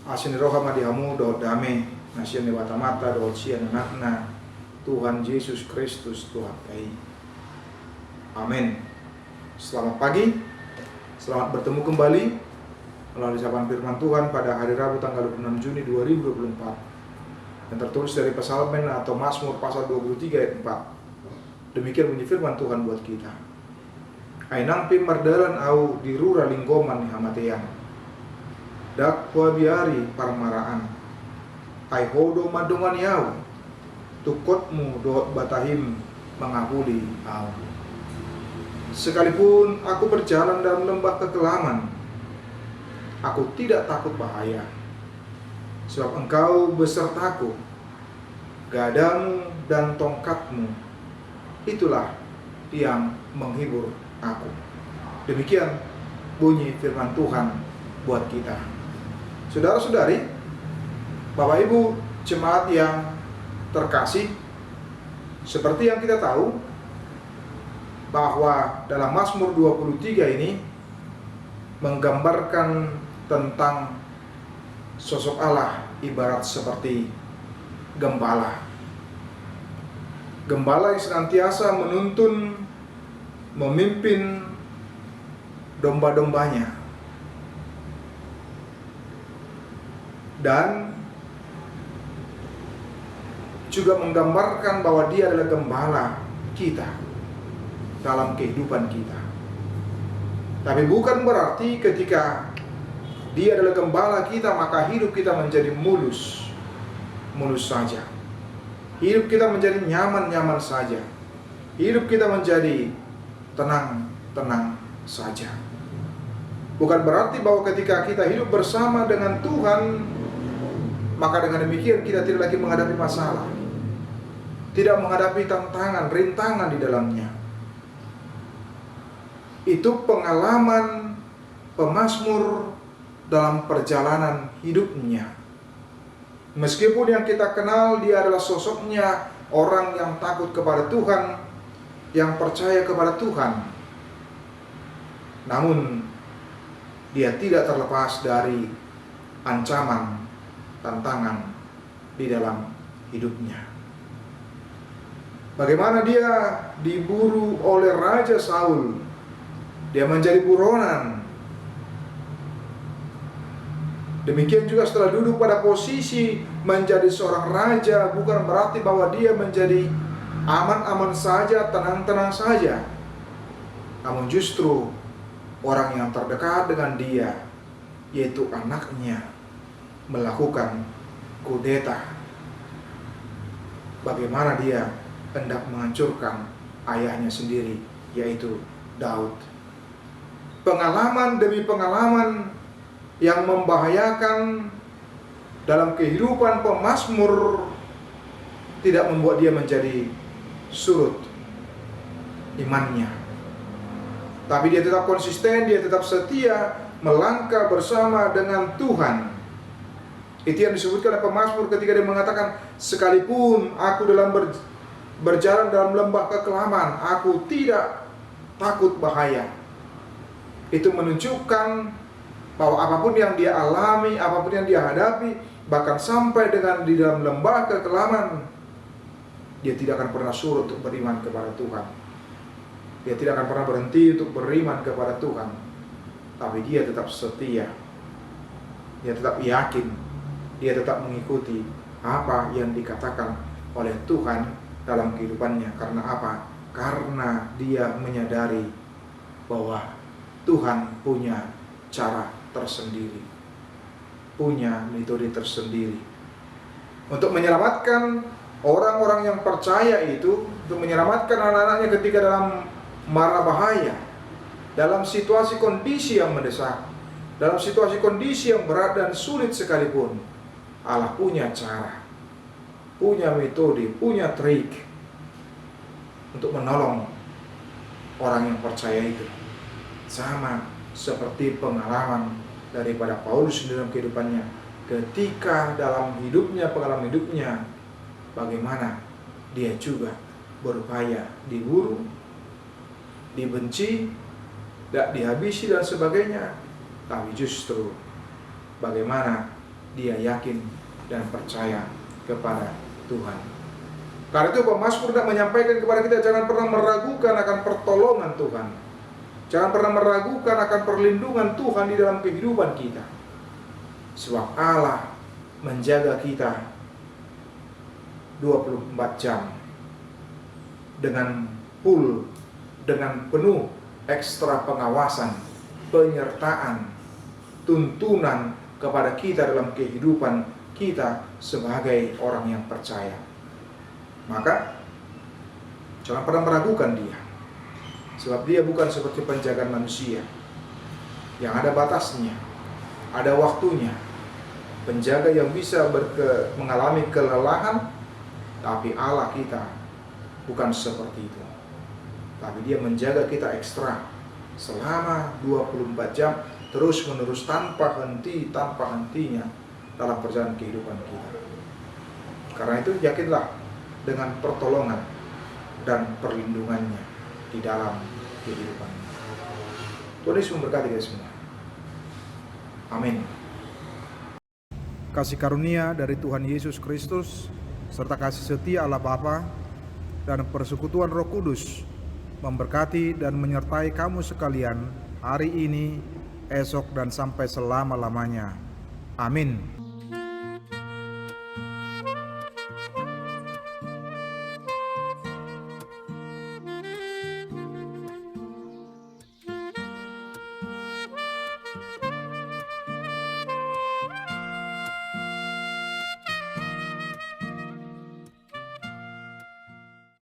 Asin roha madihamu do dame nasian dewata mata do sian anakna Tuhan Yesus Kristus Tuhan kai. Amin. Selamat pagi, selamat bertemu kembali melalui sapaan firman Tuhan pada hari Rabu tanggal 26 Juni 2024 yang tertulis dari Psalmen atau Mazmur pasal 23 ayat 4. Demikian bunyi firman Tuhan buat kita. Ainang pin mardalan au dirura linggoman ni hamatean dak biari parmaraan ai hodo madongan yau tukotmu do batahim mengahuli au. Sekalipun aku berjalan dalam lembah kekelaman, aku tidak takut bahaya, sebab engkau besertaku, gadamu dan tongkatmu itulah yang menghibur aku. Demikian bunyi firman Tuhan buat kita. Saudara-saudari, Bapak Ibu jemaat yang terkasih, seperti yang kita tahu bahwa dalam Mazmur 23 ini menggambarkan tentang sosok Allah ibarat seperti gembala. Gembala yang senantiasa menuntun, memimpin domba-dombanya. Dan juga menggambarkan bahwa dia adalah gembala kita dalam kehidupan kita. Tapi bukan berarti ketika dia adalah gembala kita maka hidup kita menjadi mulus saja. Hidup kita menjadi nyaman saja. Hidup kita menjadi tenang saja. Bukan berarti bahwa ketika kita hidup bersama dengan Tuhan maka dengan demikian kita tidak lagi menghadapi masalah, tidak menghadapi tantangan, rintangan di dalamnya. Itu pengalaman pemazmur dalam perjalanan hidupnya. Meskipun yang kita kenal dia adalah sosoknya orang yang takut kepada Tuhan, yang percaya kepada Tuhan, namun dia tidak terlepas dari ancaman, tantangan di dalam hidupnya. Bagaimana dia diburu oleh Raja Saul, dia menjadi buronan. Demikian juga setelah duduk pada posisi menjadi seorang raja, bukan berarti bahwa dia menjadi aman-aman saja, tenang-tenang saja. Namun justru orang yang terdekat dengan dia, yaitu anaknya, melakukan kudeta. Bagaimana dia hendak menghancurkan ayahnya sendiri, yaitu Daud. Pengalaman demi pengalaman yang membahayakan dalam kehidupan pemazmur tidak membuat dia menjadi surut imannya. Tapi dia tetap konsisten, dia tetap setia melangkah bersama dengan Tuhan. Itu yang disebutkan oleh pemazmur ketika dia mengatakan, sekalipun aku berjalan dalam lembah kekelaman, aku tidak takut bahaya. Itu menunjukkan bahwa apapun yang dia alami, apapun yang dia hadapi, bahkan sampai dengan di dalam lembah kekelaman, dia tidak akan pernah surut untuk beriman kepada Tuhan. Dia tidak akan pernah berhenti untuk beriman kepada Tuhan. Tapi dia tetap setia, dia tetap yakin, dia tetap mengikuti apa yang dikatakan oleh Tuhan dalam kehidupannya. Karena apa? Karena dia menyadari bahwa Tuhan punya cara tersendiri, punya metode tersendiri untuk menyelamatkan orang-orang yang percaya itu, untuk menyelamatkan anak-anaknya ketika dalam mara bahaya, dalam situasi kondisi yang mendesak, dalam situasi kondisi yang berat dan sulit sekalipun. Allah punya cara, punya metode, punya trik untuk menolong orang yang percaya itu. Sama seperti pengalaman daripada Paulus dalam kehidupannya, ketika dalam hidupnya, pengalaman hidupnya, bagaimana dia juga berupaya diburu, dibenci, tidak dihabisi dan sebagainya. Tapi justru bagaimana dia yakin dan percaya kepada Tuhan. Karena itu pemazmur tidak menyampaikan kepada kita, jangan pernah meragukan akan pertolongan Tuhan. Jangan pernah meragukan akan perlindungan Tuhan di dalam kehidupan kita. Sebab Allah menjaga kita 24 jam dengan penuh ekstra pengawasan, penyertaan, tuntunan kepada kita dalam kehidupan kita sebagai orang yang percaya. Maka jangan pernah meragukan dia, sebab dia bukan seperti penjagaan manusia yang ada batasnya, ada waktunya. Penjaga yang bisa mengalami kelelahan, tapi Allah kita bukan seperti itu. Tapi dia menjaga kita ekstra selama 24 jam terus menerus tanpa hentinya dalam perjalanan kehidupan kita. Karena itu yakinlah dengan pertolongan dan perlindungannya di dalam kehidupan. Tuhan Yesus memberkati kita semua. Amin. Kasih karunia dari Tuhan Yesus Kristus serta kasih setia Allah Bapa dan persekutuan Roh Kudus memberkati dan menyertai kamu sekalian hari ini, esok, dan sampai selama-lamanya. Amin.